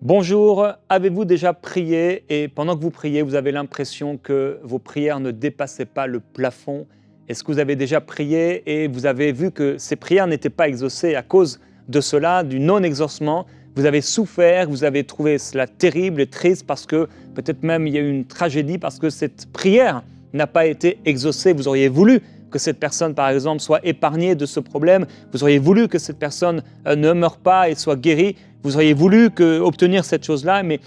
Bonjour, avez-vous déjà prié et pendant que vous priez, vous avez l'impression que vos prières ne dépassaient pas le plafond? Est-ce que vous avez déjà prié et vous avez vu que ces prières n'étaient pas exaucées à cause de cela, du non-exaucement? Vous avez souffert, vous avez trouvé cela terrible et triste parce que peut-être même il y a eu une tragédie parce que cette prière n'a pas été exaucée. Vous auriez voulu que cette personne, par exemple, soit épargnée de ce problème. Vous auriez voulu que cette personne ne meure pas et soit guérie. Vous auriez voulu obtenir cette chose-là, mais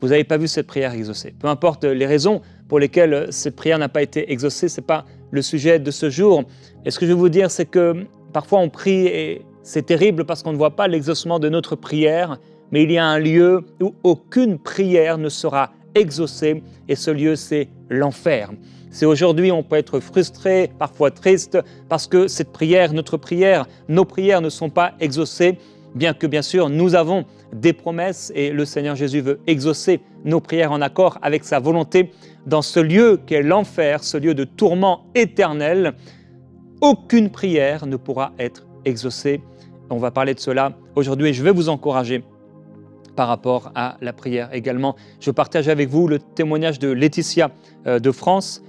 vous n'avez pas vu cette prière exaucée. Peu importe les raisons pour lesquelles cette prière n'a pas été exaucée, ce n'est pas le sujet de ce jour. Et ce que je veux vous dire, c'est que parfois on prie et c'est terrible parce qu'on ne voit pas l'exaucement de notre prière, mais il y a un lieu où aucune prière ne sera exaucée et ce lieu, c'est l'enfer. C'est aujourd'hui, on peut être frustré, parfois triste, parce que cette prière, notre prière, nos prières ne sont pas exaucées, bien que bien sûr nous avons des promesses et le Seigneur Jésus veut exaucer nos prières en accord avec sa volonté. Dans ce lieu qu'est l'enfer, ce lieu de tourment éternel, aucune prière ne pourra être exaucée. On va parler de cela aujourd'hui et je vais vous encourager par rapport à la prière également. Je partage avec vous le témoignage de Laetitia de France.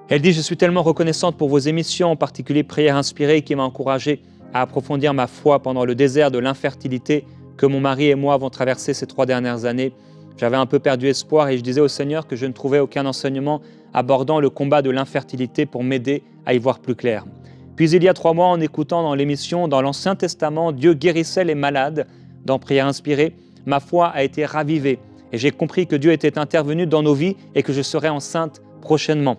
Elle dit « Je suis tellement reconnaissante pour vos émissions, en particulier Prière inspirée, qui m'a encouragée à approfondir ma foi pendant le désert de l'infertilité que mon mari et moi avons traversé ces 3 dernières années. J'avais un peu perdu espoir et je disais au Seigneur que je ne trouvais aucun enseignement abordant le combat de l'infertilité pour m'aider à y voir plus clair. Puis il y a 3 mois, en écoutant dans l'émission, dans l'Ancien Testament, Dieu guérissait les malades. Dans Prière inspirée, ma foi a été ravivée et j'ai compris que Dieu était intervenu dans nos vies et que je serais enceinte prochainement.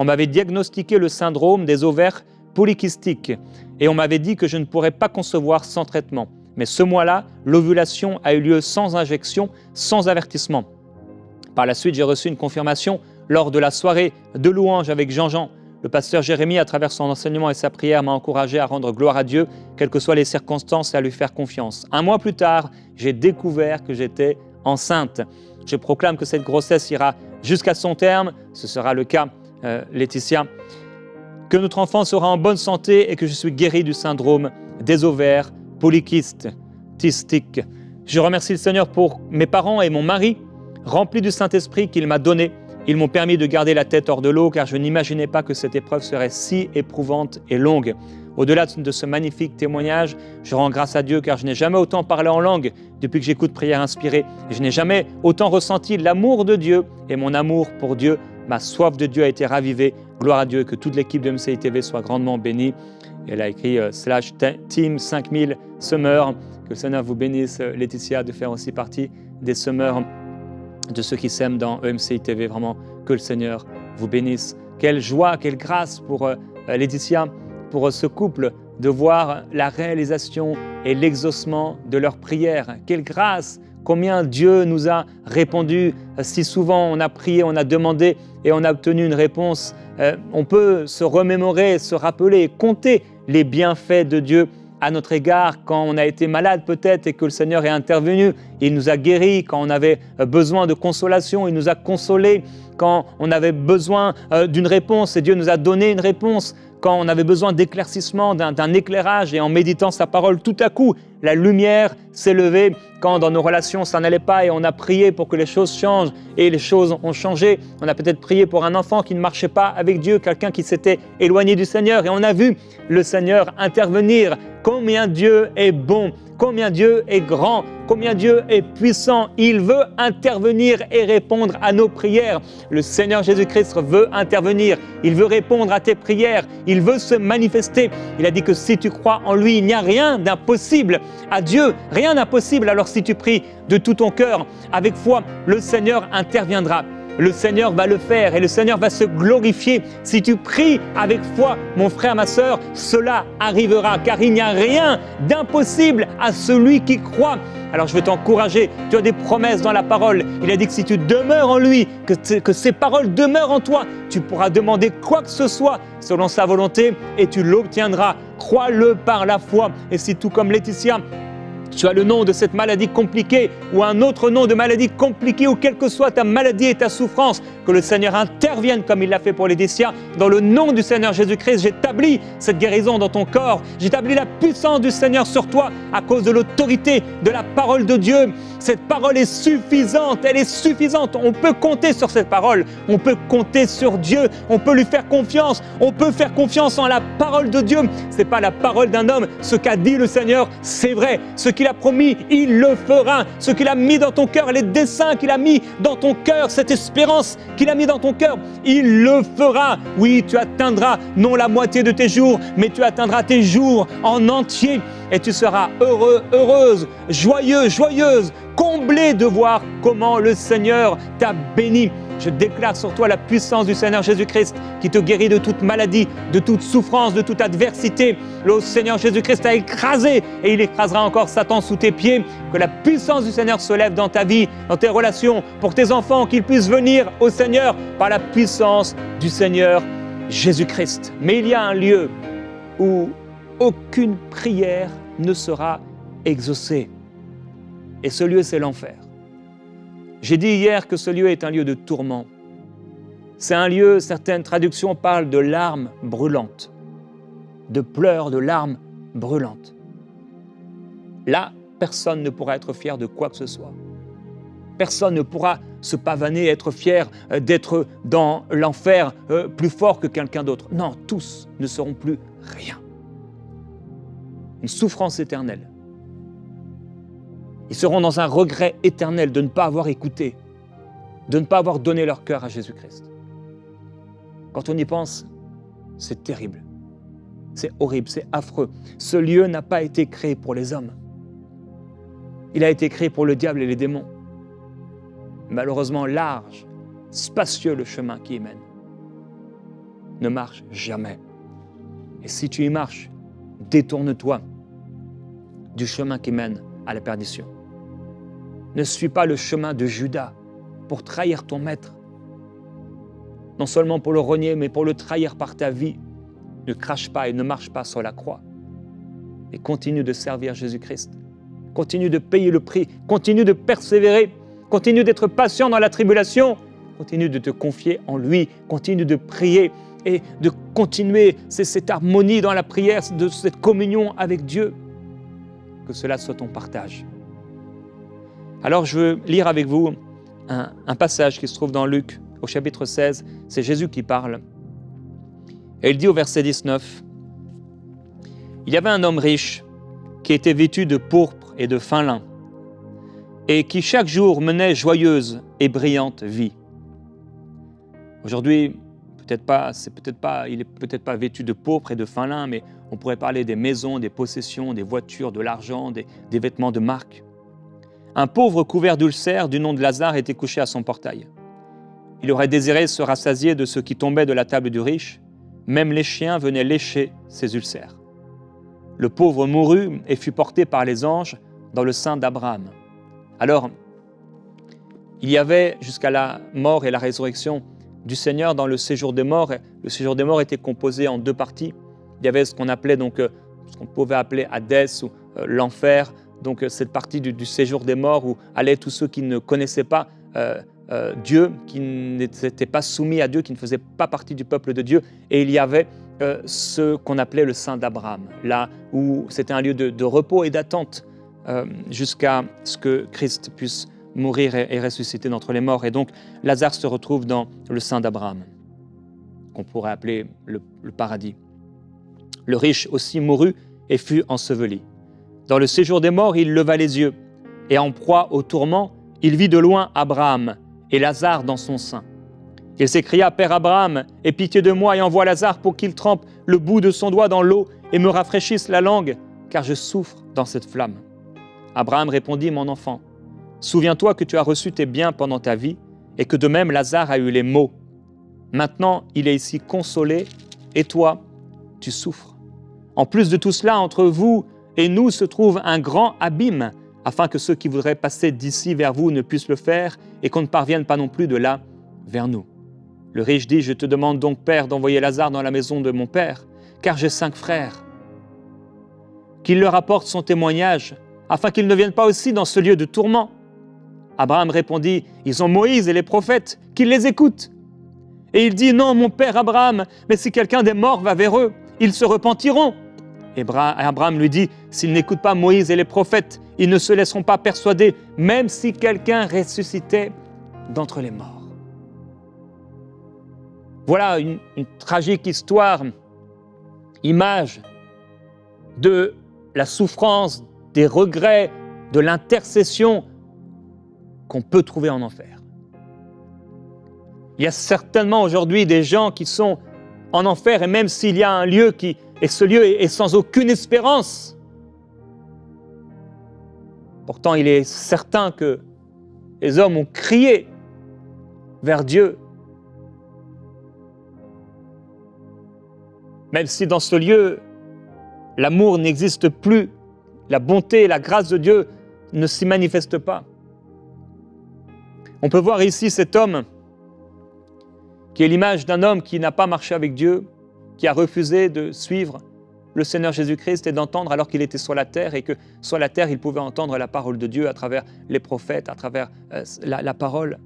On m'avait diagnostiqué le syndrome des ovaires polykystiques et on m'avait dit que je ne pourrais pas concevoir sans traitement. Mais ce mois-là, l'ovulation a eu lieu sans injection, sans avertissement. Par la suite, j'ai reçu une confirmation lors de la soirée de louange avec Jean-Jean. Le pasteur Jérémie, à travers son enseignement et sa prière, m'a encouragé à rendre gloire à Dieu, quelles que soient les circonstances, et à lui faire confiance. 1 mois plus tard, j'ai découvert que j'étais enceinte. Je proclame que cette grossesse ira jusqu'à son terme. Ce sera le cas, Laetitia. Que notre enfant sera en bonne santé et que je suis guéri du syndrome des ovaires polykystiques. Je remercie le Seigneur pour mes parents et mon mari, remplis du Saint-Esprit qu'il m'a donné. Ils m'ont permis de garder la tête hors de l'eau car je n'imaginais pas que cette épreuve serait si éprouvante et longue. Au-delà de ce magnifique témoignage, je rends grâce à Dieu car je n'ai jamais autant parlé en langue depuis que j'écoute Prière inspirée. Je n'ai jamais autant ressenti l'amour de Dieu et mon amour pour Dieu. Ma soif de Dieu a été ravivée. Gloire à Dieu, que toute l'équipe de MCI TV soit grandement bénie. Elle a écrit /Team 5000 Summer. Que le Seigneur vous bénisse, Laetitia, de faire aussi partie des Summers, de ceux qui s'aiment dans MCI TV. Vraiment, que le Seigneur vous bénisse. Quelle joie, quelle grâce pour Laetitia, pour ce couple, de voir la réalisation et l'exaucement de leurs prières. Quelle grâce! Combien Dieu nous a répondu. Si souvent on a prié, on a demandé et on a obtenu une réponse. On peut se remémorer, se rappeler, compter les bienfaits de Dieu à notre égard quand on a été malade peut-être et que le Seigneur est intervenu. Il nous a guéris quand on avait besoin de consolation, il nous a consolés quand on avait besoin d'une réponse et Dieu nous a donné une réponse. Quand on avait besoin d'éclaircissement, d'un éclairage et en méditant sa parole, tout à coup, la lumière s'est levée. Quand dans nos relations, ça n'allait pas et on a prié pour que les choses changent et les choses ont changé. On a peut-être prié pour un enfant qui ne marchait pas avec Dieu, quelqu'un qui s'était éloigné du Seigneur et on a vu le Seigneur intervenir. Combien Dieu est bon, combien Dieu est grand, combien Dieu est puissant. Il veut intervenir et répondre à nos prières. Le Seigneur Jésus-Christ veut intervenir. Il veut répondre à tes prières. Il veut se manifester. Il a dit que si tu crois en lui, il n'y a rien d'impossible à Dieu. Rien d'impossible. Alors si tu pries de tout ton cœur, avec foi, le Seigneur interviendra. Le Seigneur va le faire et le Seigneur va se glorifier. Si tu pries avec foi, mon frère, ma sœur, cela arrivera, car il n'y a rien d'impossible à celui qui croit. Alors je veux t'encourager, tu as des promesses dans la parole. Il a dit que si tu demeures en lui, que ses paroles demeurent en toi, tu pourras demander quoi que ce soit selon sa volonté et tu l'obtiendras. Crois-le par la foi. Et si tout comme Laetitia, Tu as le nom de cette maladie compliquée ou un autre nom de maladie compliquée ou quelle que soit ta maladie et ta souffrance, que le Seigneur intervienne comme il l'a fait pour Laetitia. Dans le nom du Seigneur Jésus-Christ, j'établis cette guérison dans ton corps. J'établis la puissance du Seigneur sur toi à cause de l'autorité de la parole de Dieu. Cette parole est suffisante, elle est suffisante. On peut compter sur cette parole, on peut compter sur Dieu, on peut lui faire confiance, on peut faire confiance en la parole de Dieu. Ce n'est pas la parole d'un homme, ce qu'a dit le Seigneur, c'est vrai. Ce qu'il a promis, il le fera. Ce qu'il a mis dans ton cœur, les desseins qu'il a mis dans ton cœur, cette espérance qu'il a mis dans ton cœur, il le fera. Oui, tu atteindras non la moitié de tes jours, mais tu atteindras tes jours en entier. Et tu seras heureux, heureuse, joyeux, joyeuse, comblé de voir comment le Seigneur t'a béni. Je déclare sur toi la puissance du Seigneur Jésus-Christ qui te guérit de toute maladie, de toute souffrance, de toute adversité. Le Seigneur Jésus-Christ t'a écrasé et il écrasera encore Satan sous tes pieds. Que la puissance du Seigneur se lève dans ta vie, dans tes relations, pour tes enfants, qu'ils puissent venir au Seigneur par la puissance du Seigneur Jésus-Christ. Mais il y a un lieu où aucune prière ne sera exaucée. Et ce lieu, c'est l'enfer. J'ai dit hier que ce lieu est un lieu de tourment. C'est un lieu, certaines traductions parlent de larmes brûlantes, de pleurs, de larmes brûlantes. Là, personne ne pourra être fier de quoi que ce soit. Personne ne pourra se pavaner, être fier d'être dans l'enfer plus fort que quelqu'un d'autre. Non, tous ne seront plus rien. Une souffrance éternelle. Ils seront dans un regret éternel de ne pas avoir écouté, de ne pas avoir donné leur cœur à Jésus-Christ. Quand on y pense, c'est terrible, c'est horrible, c'est affreux. Ce lieu n'a pas été créé pour les hommes. Il a été créé pour le diable et les démons. Malheureusement, large, spacieux le chemin qui y mène. Ne marche jamais. Et si tu y marches, détourne-toi du chemin qui mène à la perdition. Ne suis pas le chemin de Judas pour trahir ton maître. Non seulement pour le renier, mais pour le trahir par ta vie. Ne crache pas et ne marche pas sur la croix. Et continue de servir Jésus-Christ. Continue de payer le prix. Continue de persévérer. Continue d'être patient dans la tribulation. Continue de te confier en lui. Continue de prier et de continuer cette harmonie dans la prière, de cette communion avec Dieu. Que cela soit ton partage. Alors je veux lire avec vous un passage qui se trouve dans Luc au chapitre 16. C'est Jésus qui parle. Et il dit au verset 19, « Il y avait un homme riche qui était vêtu de pourpre et de fin lin et qui chaque jour menait joyeuse et brillante vie. » Aujourd'hui, il est peut-être pas vêtu de pourpre et de fin lin, mais on pourrait parler des maisons, des possessions, des voitures, de l'argent, des vêtements de marque. Un pauvre couvert d'ulcères du nom de Lazare était couché à son portail. Il aurait désiré se rassasier de ce qui tombait de la table du riche. Même les chiens venaient lécher ses ulcères. Le pauvre mourut et fut porté par les anges dans le sein d'Abraham. Alors, il y avait jusqu'à la mort et la résurrection du Seigneur dans le séjour des morts. Le séjour des morts était composé en deux parties. Il y avait ce qu'on appelait ce qu'on pouvait appeler Hadès ou l'enfer. Donc cette partie du séjour des morts où allaient tous ceux qui ne connaissaient pas Dieu, qui n'étaient pas soumis à Dieu, qui ne faisaient pas partie du peuple de Dieu. Et il y avait ce qu'on appelait le sein d'Abraham, là où c'était un lieu de repos et d'attente jusqu'à ce que Christ puisse mourir et ressusciter d'entre les morts. Et donc Lazare se retrouve dans le sein d'Abraham, qu'on pourrait appeler le paradis. Le riche aussi mourut et fut enseveli. Dans le séjour des morts, il leva les yeux, et en proie au tourment, il vit de loin Abraham et Lazare dans son sein. Il s'écria, « Père Abraham, aie pitié de moi et envoie Lazare pour qu'il trempe le bout de son doigt dans l'eau et me rafraîchisse la langue, car je souffre dans cette flamme. » Abraham répondit, « Mon enfant, souviens-toi que tu as reçu tes biens pendant ta vie et que de même Lazare a eu les maux. Maintenant, il est ici consolé et toi, tu souffres. En plus de tout cela, entre vous et nous se trouve un grand abîme, afin que ceux qui voudraient passer d'ici vers vous ne puissent le faire et qu'on ne parvienne pas non plus de là vers nous. » Le riche dit, « Je te demande donc, Père, d'envoyer Lazare dans la maison de mon père, car j'ai 5 frères. Qu'il leur apporte son témoignage, afin qu'ils ne viennent pas aussi dans ce lieu de tourment. » Abraham répondit, « Ils ont Moïse et les prophètes, qu'ils les écoutent. » Et il dit, « Non, mon père Abraham, mais si quelqu'un des morts va vers eux, ils se repentiront. » Et Abraham lui dit, « S'ils n'écoutent pas Moïse et les prophètes, ils ne se laisseront pas persuader, même si quelqu'un ressuscitait d'entre les morts. » Voilà une tragique histoire, image de la souffrance, des regrets, de l'intercession qu'on peut trouver en enfer. Il y a certainement aujourd'hui des gens qui sont en enfer, et même s'il y a un lieu et ce lieu est sans aucune espérance, pourtant il est certain que les hommes ont crié vers Dieu. Même si dans ce lieu, l'amour n'existe plus, la bonté et la grâce de Dieu ne s'y manifestent pas. On peut voir ici cet homme qui est l'image d'un homme qui n'a pas marché avec Dieu, qui a refusé de suivre le Seigneur Jésus-Christ et d'entendre alors qu'il était sur la terre, et que sur la terre, il pouvait entendre la parole de Dieu à travers les prophètes, à travers la parole.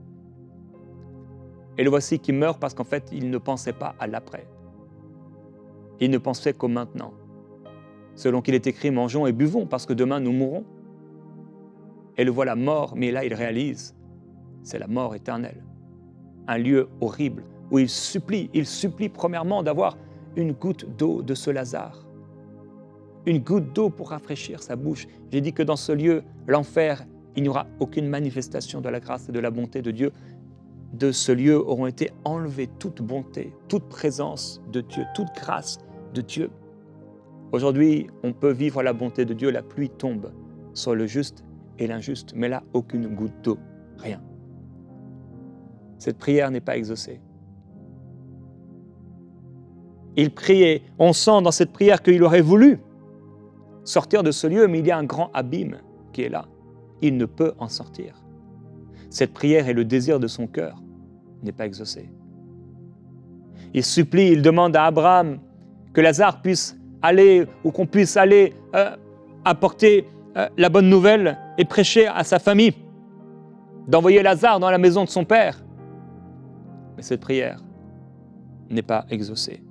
Et le voici qui meurt parce qu'en fait, il ne pensait pas à l'après. Il ne pensait qu'au maintenant. Selon qu'il est écrit, mangeons et buvons parce que demain nous mourrons. Et le voilà mort, mais là il réalise, c'est la mort éternelle. Un lieu horrible où il supplie premièrement d'avoir une goutte d'eau de ce Lazare. Une goutte d'eau pour rafraîchir sa bouche. J'ai dit que dans ce lieu, l'enfer, il n'y aura aucune manifestation de la grâce et de la bonté de Dieu. De ce lieu auront été enlevées toute bonté, toute présence de Dieu, toute grâce de Dieu. Aujourd'hui, on peut vivre la bonté de Dieu, la pluie tombe sur le juste et l'injuste, mais là, aucune goutte d'eau, rien. Cette prière n'est pas exaucée. Il priait, on sent dans cette prière qu'il aurait voulu sortir de ce lieu, mais il y a un grand abîme qui est là. Il ne peut en sortir. Cette prière et le désir de son cœur n'est pas exaucé. Il supplie, il demande à Abraham que Lazare puisse aller, ou qu'on puisse aller apporter la bonne nouvelle et prêcher à sa famille, d'envoyer Lazare dans la maison de son père. Mais cette prière n'est pas exaucée.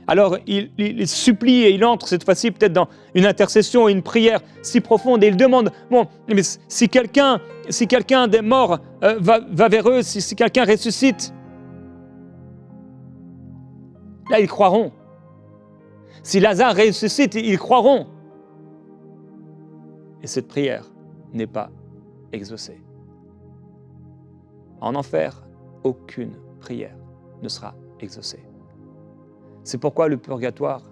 Alors il supplie et il entre cette fois-ci peut-être dans une intercession et une prière si profonde, et il demande, bon, mais si quelqu'un des morts va vers eux, si quelqu'un ressuscite, là ils croiront. Si Lazare ressuscite, ils croiront. Et cette prière n'est pas exaucée. En enfer, aucune prière ne sera exaucée. C'est pourquoi le purgatoire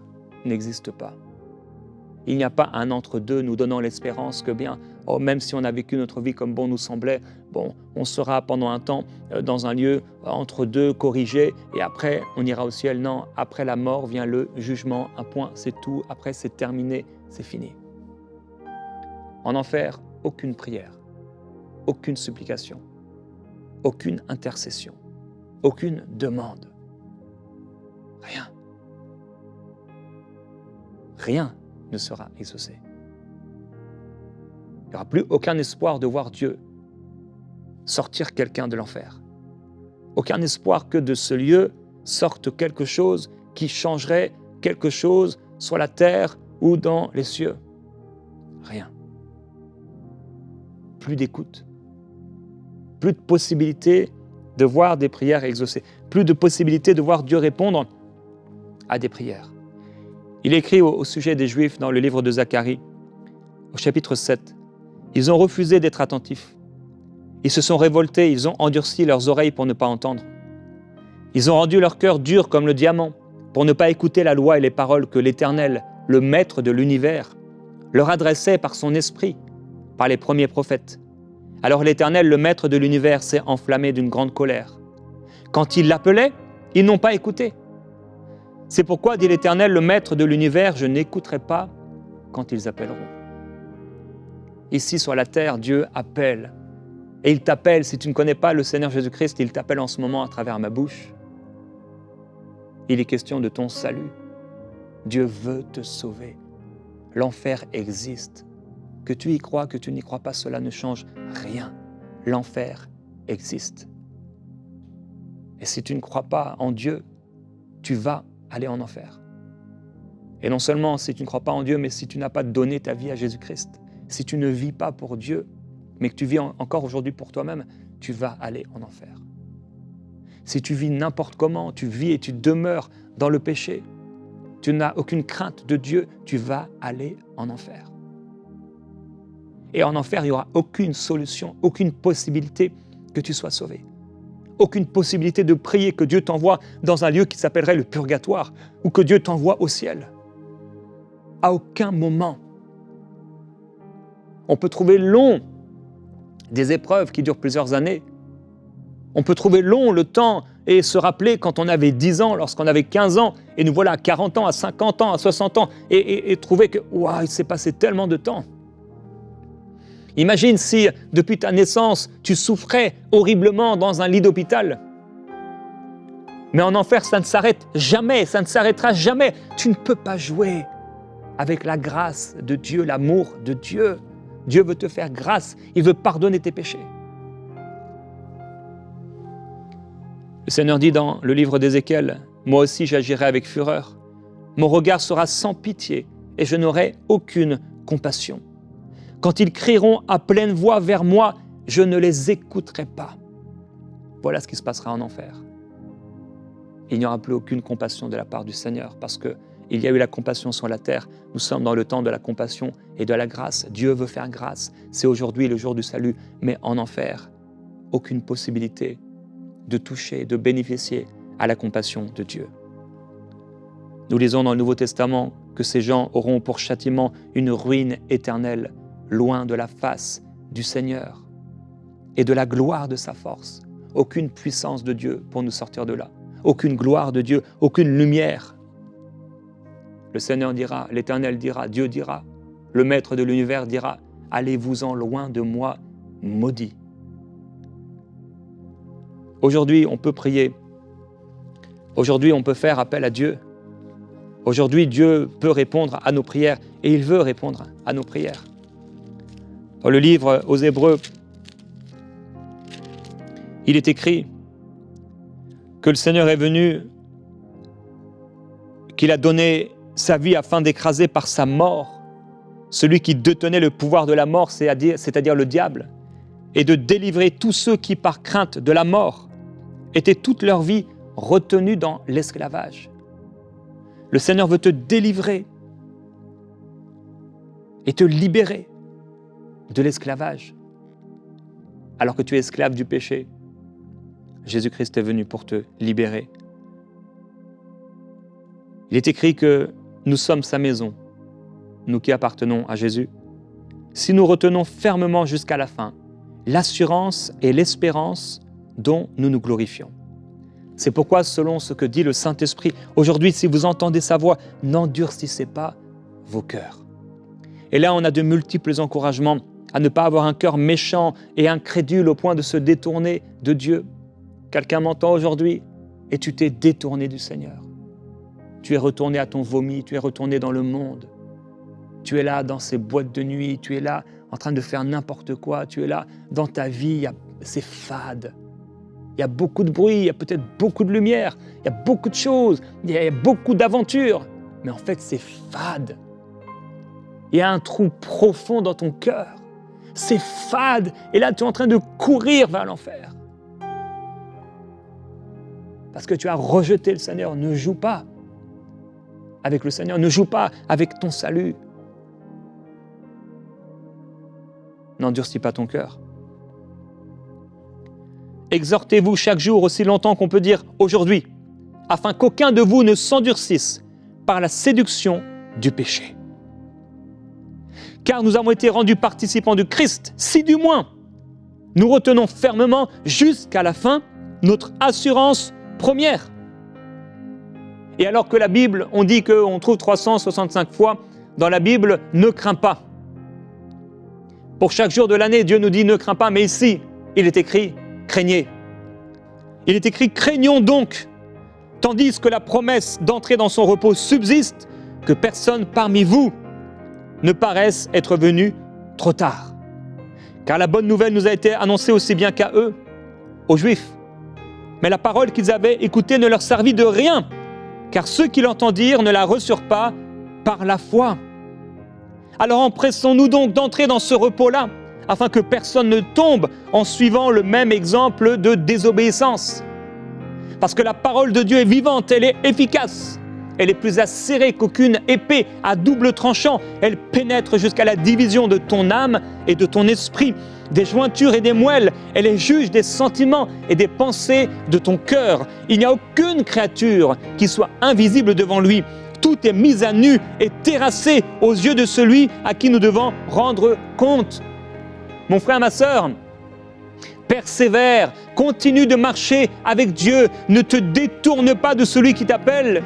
n'existe pas. Il n'y a pas un entre-deux nous donnant l'espérance que bien, même si on a vécu notre vie comme bon nous semblait, on sera pendant un temps dans un lieu entre deux corrigé, et après on ira au ciel. Non, après la mort vient le jugement, un point, c'est tout, après c'est terminé, c'est fini. En enfer, aucune prière, aucune supplication, aucune intercession, aucune demande, rien. Rien ne sera exaucé. Il n'y aura plus aucun espoir de voir Dieu sortir quelqu'un de l'enfer. Aucun espoir que de ce lieu sorte quelque chose qui changerait quelque chose sur la terre ou dans les cieux. Rien. Plus d'écoute. Plus de possibilité de voir des prières exaucées. Plus de possibilité de voir Dieu répondre à des prières. Il écrit au sujet des Juifs dans le livre de Zacharie, au chapitre 7, « Ils ont refusé d'être attentifs. Ils se sont révoltés, ils ont endurci leurs oreilles pour ne pas entendre. Ils ont rendu leur cœur dur comme le diamant pour ne pas écouter la loi et les paroles que l'Éternel, le Maître de l'univers, leur adressait par son esprit, par les premiers prophètes. Alors l'Éternel, le Maître de l'univers, s'est enflammé d'une grande colère. Quand il l'appelait, ils n'ont pas écouté. C'est pourquoi, dit l'Éternel, le Maître de l'univers, je n'écouterai pas quand ils appelleront. » Ici sur la terre, Dieu appelle. Et il t'appelle, si tu ne connais pas le Seigneur Jésus-Christ, il t'appelle en ce moment à travers ma bouche. Il est question de ton salut. Dieu veut te sauver. L'enfer existe. Que tu y crois, que tu n'y crois pas, cela ne change rien. L'enfer existe. Et si tu ne crois pas en Dieu, tu vas aller en enfer. Et non seulement si tu ne crois pas en Dieu, mais si tu n'as pas donné ta vie à Jésus-Christ, si tu ne vis pas pour Dieu, mais que tu vis encore aujourd'hui pour toi-même, tu vas aller en enfer. Si tu vis n'importe comment, tu vis et tu demeures dans le péché, tu n'as aucune crainte de Dieu, tu vas aller en enfer. Et en enfer, il n'y aura aucune solution, aucune possibilité que tu sois sauvé. Aucune possibilité de prier que Dieu t'envoie dans un lieu qui s'appellerait le purgatoire ou que Dieu t'envoie au ciel. À aucun moment. On peut trouver long des épreuves qui durent plusieurs années. On peut trouver long le temps et se rappeler quand on avait 10 ans, lorsqu'on avait 15 ans, et nous voilà à 40 ans, à 50 ans, à 60 ans, et trouver que waouh, il s'est passé tellement de temps. Imagine si, depuis ta naissance, tu souffrais horriblement dans un lit d'hôpital. Mais en enfer, ça ne s'arrête jamais, ça ne s'arrêtera jamais. Tu ne peux pas jouer avec la grâce de Dieu, l'amour de Dieu. Dieu veut te faire grâce, il veut pardonner tes péchés. Le Seigneur dit dans le livre d'Ézéchiel, « Moi aussi j'agirai avec fureur. Mon regard sera sans pitié et je n'aurai aucune compassion. Quand ils crieront à pleine voix vers moi, je ne les écouterai pas. » Voilà ce qui se passera en enfer. Il n'y aura plus aucune compassion de la part du Seigneur parce qu'il y a eu la compassion sur la terre. Nous sommes dans le temps de la compassion et de la grâce. Dieu veut faire grâce. C'est aujourd'hui le jour du salut. Mais en enfer, aucune possibilité de toucher, de bénéficier à la compassion de Dieu. Nous lisons dans le Nouveau Testament que ces gens auront pour châtiment une ruine éternelle, loin de la face du Seigneur et de la gloire de sa force. Aucune puissance de Dieu pour nous sortir de là. Aucune gloire de Dieu, aucune lumière. Le Seigneur dira, l'Éternel dira, Dieu dira, le Maître de l'univers dira, « Allez-vous-en loin de moi, maudit. » Aujourd'hui, on peut prier. Aujourd'hui, on peut faire appel à Dieu. Aujourd'hui, Dieu peut répondre à nos prières et il veut répondre à nos prières. Dans le livre aux Hébreux, il est écrit que le Seigneur est venu, qu'il a donné sa vie afin d'écraser par sa mort celui qui détenait le pouvoir de la mort, c'est-à-dire le diable, et de délivrer tous ceux qui, par crainte de la mort, étaient toute leur vie retenus dans l'esclavage. Le Seigneur veut te délivrer et te libérer de l'esclavage, alors que tu es esclave du péché. Jésus-Christ est venu pour te libérer. Il est écrit que nous sommes sa maison, nous qui appartenons à Jésus, si nous retenons fermement jusqu'à la fin l'assurance et l'espérance dont nous nous glorifions. C'est pourquoi, selon ce que dit le Saint-Esprit, aujourd'hui, si vous entendez sa voix, n'endurcissez pas vos cœurs. Et là, on a de multiples encouragements à ne pas avoir un cœur méchant et incrédule au point de se détourner de Dieu. Quelqu'un m'entend aujourd'hui et tu t'es détourné du Seigneur. Tu es retourné à ton vomi, tu es retourné dans le monde. Tu es là dans ces boîtes de nuit, tu es là en train de faire n'importe quoi, tu es là dans ta vie, c'est fade. Il y a beaucoup de bruit, il y a peut-être beaucoup de lumière, il y a beaucoup de choses, il y a beaucoup d'aventures, mais en fait c'est fade. Il y a un trou profond dans ton cœur. C'est fade et là tu es en train de courir vers l'enfer. Parce que tu as rejeté le Seigneur. Ne joue pas avec le Seigneur, ne joue pas avec ton salut. N'endurcis pas ton cœur. Exhortez-vous chaque jour aussi longtemps qu'on peut dire aujourd'hui, afin qu'aucun de vous ne s'endurcisse par la séduction du péché. Car nous avons été rendus participants du Christ, si du moins nous retenons fermement jusqu'à la fin notre assurance première. Et alors que la Bible, on dit qu'on trouve 365 fois dans la Bible « ne crains pas ». Pour chaque jour de l'année, Dieu nous dit « ne crains pas », mais ici, il est écrit « craignez ». Il est écrit « craignons donc », tandis que la promesse d'entrer dans son repos subsiste, que personne parmi vous ne paraisse être venu trop tard. Car la bonne nouvelle nous a été annoncée aussi bien qu'à eux, aux Juifs. Mais la parole qu'ils avaient écoutée ne leur servit de rien, car ceux qui l'entendirent ne la reçurent pas par la foi. Alors empressons-nous donc d'entrer dans ce repos-là, afin que personne ne tombe en suivant le même exemple de désobéissance. Parce que la parole de Dieu est vivante, elle est efficace, elle est plus acérée qu'aucune épée à double tranchant, elle pénètre jusqu'à la division de ton âme et de ton esprit, des jointures et des moelles, elle est juge des sentiments et des pensées de ton cœur. Il n'y a aucune créature qui soit invisible devant lui. Tout est mis à nu et terrassé aux yeux de celui à qui nous devons rendre compte. Mon frère, ma sœur, persévère, continue de marcher avec Dieu, ne te détourne pas de celui qui t'appelle.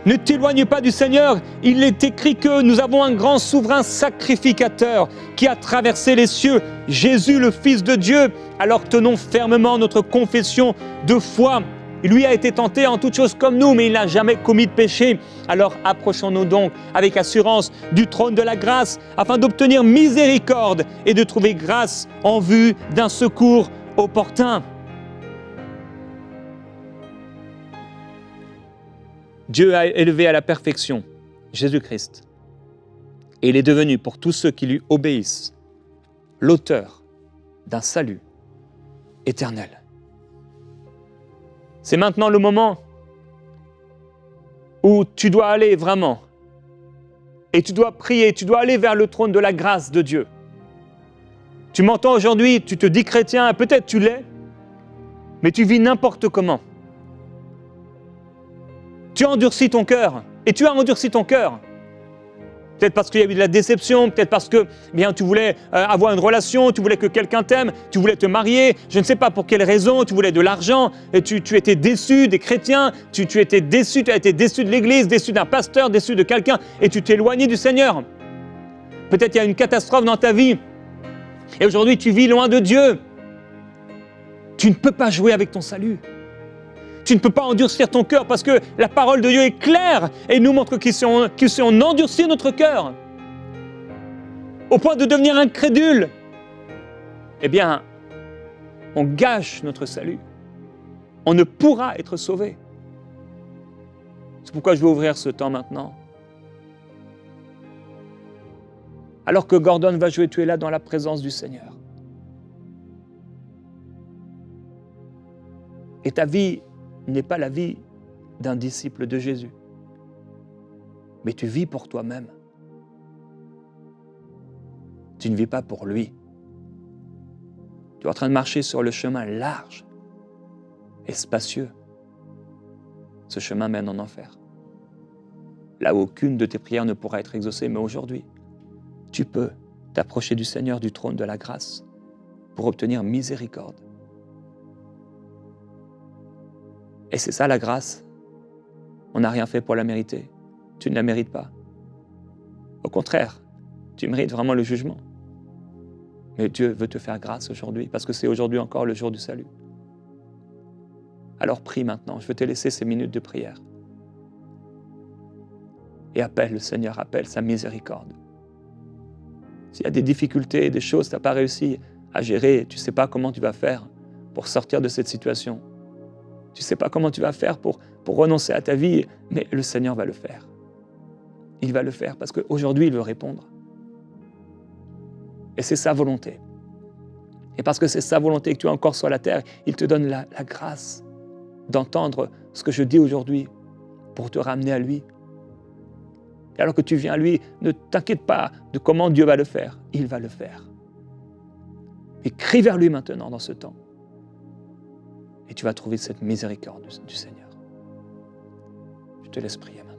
Ne t'éloigne pas du Seigneur. Il est écrit que nous avons un grand souverain sacrificateur qui a traversé les cieux, Jésus le Fils de Dieu. Alors tenons fermement notre confession de foi. Lui a été tenté en toutes choses comme nous, mais il n'a jamais commis de péché. Alors approchons-nous donc avec assurance du trône de la grâce afin d'obtenir miséricorde et de trouver grâce en vue d'un secours opportun. Dieu a élevé à la perfection Jésus-Christ et il est devenu pour tous ceux qui lui obéissent l'auteur d'un salut éternel. C'est maintenant le moment où tu dois aller vraiment et tu dois prier, tu dois aller vers le trône de la grâce de Dieu. Tu m'entends aujourd'hui, tu te dis chrétien, peut-être tu l'es, mais tu vis n'importe comment. Tu as endurci ton cœur, et tu as endurci ton cœur. Peut-être parce qu'il y a eu de la déception, peut-être parce que tu voulais avoir une relation, tu voulais que quelqu'un t'aime, tu voulais te marier, je ne sais pas pour quelle raison, tu voulais de l'argent, et tu étais déçu des chrétiens, tu as été déçu de l'église, déçu d'un pasteur, déçu de quelqu'un, et tu t'es éloigné du Seigneur. Peut-être il y a une catastrophe dans ta vie, et aujourd'hui tu vis loin de Dieu. Tu ne peux pas jouer avec ton salut. Tu ne peux pas endurcir ton cœur parce que la parole de Dieu est claire et nous montre que si on endurcit notre cœur au point de devenir incrédule, eh bien, on gâche notre salut. On ne pourra être sauvé. C'est pourquoi je vais ouvrir ce temps maintenant. Alors que Gordon va jouer, tu es là dans la présence du Seigneur. Et ta vie n'est pas la vie d'un disciple de Jésus, mais tu vis pour toi-même. Tu ne vis pas pour lui. Tu es en train de marcher sur le chemin large et spacieux. Ce chemin mène en enfer. Là où aucune de tes prières ne pourra être exaucée, mais aujourd'hui, tu peux t'approcher du Seigneur du trône de la grâce pour obtenir miséricorde. Et c'est ça la grâce. On n'a rien fait pour la mériter. Tu ne la mérites pas. Au contraire, tu mérites vraiment le jugement. Mais Dieu veut te faire grâce aujourd'hui, parce que c'est aujourd'hui encore le jour du salut. Alors prie maintenant, je veux te laisser ces minutes de prière. Et appelle le Seigneur, appelle sa miséricorde. S'il y a des difficultés, des choses que tu n'as pas réussi à gérer, tu ne sais pas comment tu vas faire pour sortir de cette situation. Tu ne sais pas comment tu vas faire pour renoncer à ta vie, mais le Seigneur va le faire. Il va le faire parce qu'aujourd'hui, il veut répondre. Et c'est sa volonté. Et parce que c'est sa volonté que tu es encore sur la terre, il te donne la grâce d'entendre ce que je dis aujourd'hui pour te ramener à lui. Et alors que tu viens à lui, ne t'inquiète pas de comment Dieu va le faire. Il va le faire. Et crie vers lui maintenant dans ce temps. Et tu vas trouver cette miséricorde du Seigneur. Je te laisse prier maintenant.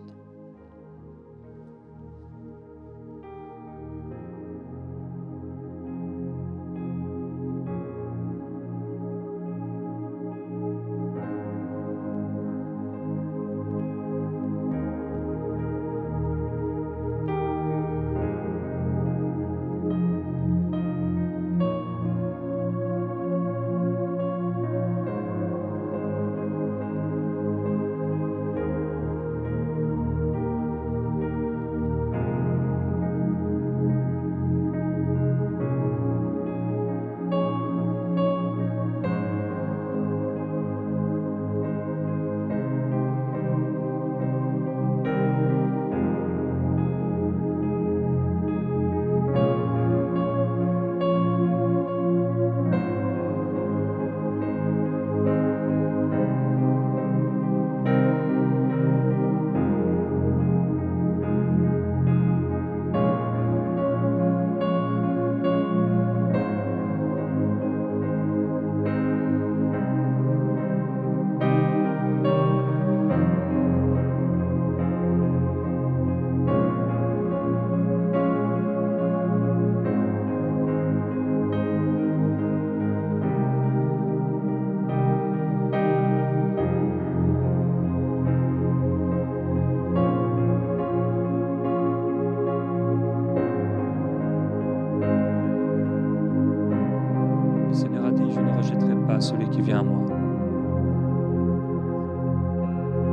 pas celui qui vient à moi.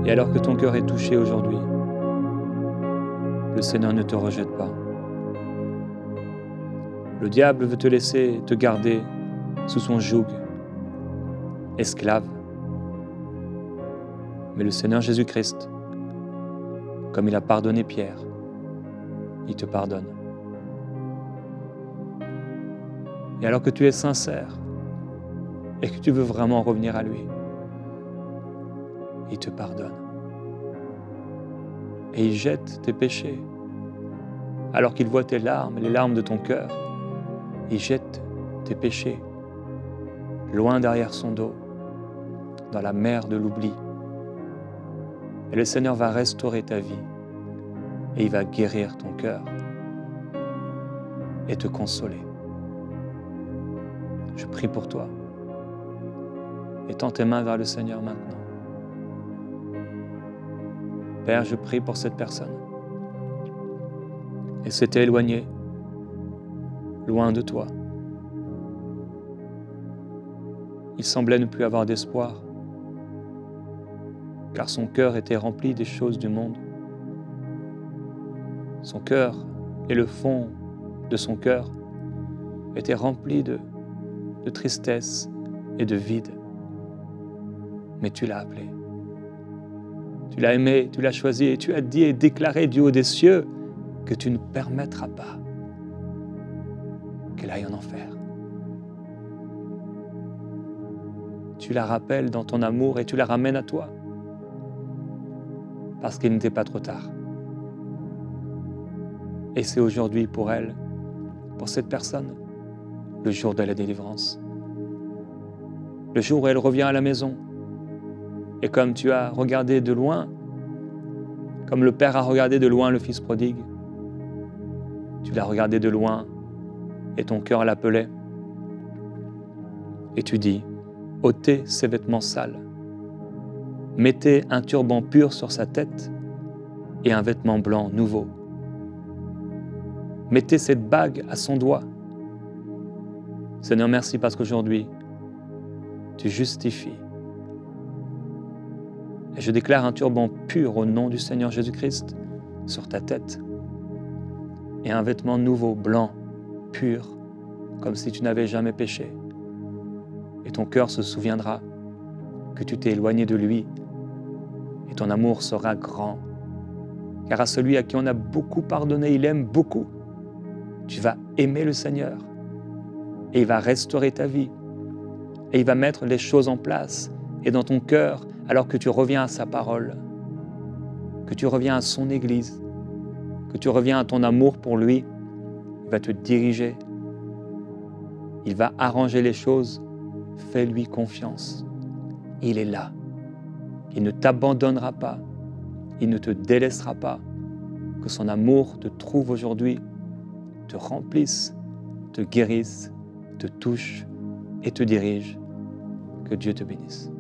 Et alors que ton cœur est touché aujourd'hui, le Seigneur ne te rejette pas. Le diable veut te laisser te garder sous son joug, esclave. Mais le Seigneur Jésus-Christ, comme il a pardonné Pierre, il te pardonne. Et alors que tu es sincère et que tu veux vraiment revenir à lui, il te pardonne. Et il jette tes péchés. Alors qu'il voit tes larmes, les larmes de ton cœur, il jette tes péchés loin derrière son dos, dans la mer de l'oubli. Et le Seigneur va restaurer ta vie et il va guérir ton cœur et te consoler. Je prie pour toi. Étends tes mains vers le Seigneur maintenant. Père, je prie pour cette personne. Elle s'était éloignée, loin de toi. Il semblait ne plus avoir d'espoir, car son cœur était rempli des choses du monde. Son cœur et le fond de son cœur étaient remplis de tristesse et de vide. Mais tu l'as appelé. Tu l'as aimé, tu l'as choisi et tu as dit et déclaré du haut des cieux que tu ne permettras pas qu'elle aille en enfer. Tu la rappelles dans ton amour et tu la ramènes à toi parce qu'il n'était pas trop tard. Et c'est aujourd'hui pour elle, pour cette personne, le jour de la délivrance. Le jour où elle revient à la maison. Et comme tu as regardé de loin, comme le Père a regardé de loin le Fils prodigue, tu l'as regardé de loin et ton cœur l'appelait. Et tu dis, ôtez ses vêtements sales, mettez un turban pur sur sa tête et un vêtement blanc nouveau. Mettez cette bague à son doigt. Seigneur, merci parce qu'aujourd'hui, tu justifies. Et je déclare un turban pur au nom du Seigneur Jésus-Christ sur ta tête. Et un vêtement nouveau, blanc, pur, comme si tu n'avais jamais péché. Et ton cœur se souviendra que tu t'es éloigné de lui. Et ton amour sera grand. Car à celui à qui on a beaucoup pardonné, il aime beaucoup. Tu vas aimer le Seigneur. Et il va restaurer ta vie. Et il va mettre les choses en place. Et dans ton cœur, alors que tu reviens à sa parole, que tu reviens à son Église, que tu reviens à ton amour pour lui, il va te diriger. Il va arranger les choses. Fais-lui confiance. Il est là. Il ne t'abandonnera pas. Il ne te délaissera pas. Que son amour te trouve aujourd'hui, te remplisse, te guérisse, te touche et te dirige. Que Dieu te bénisse.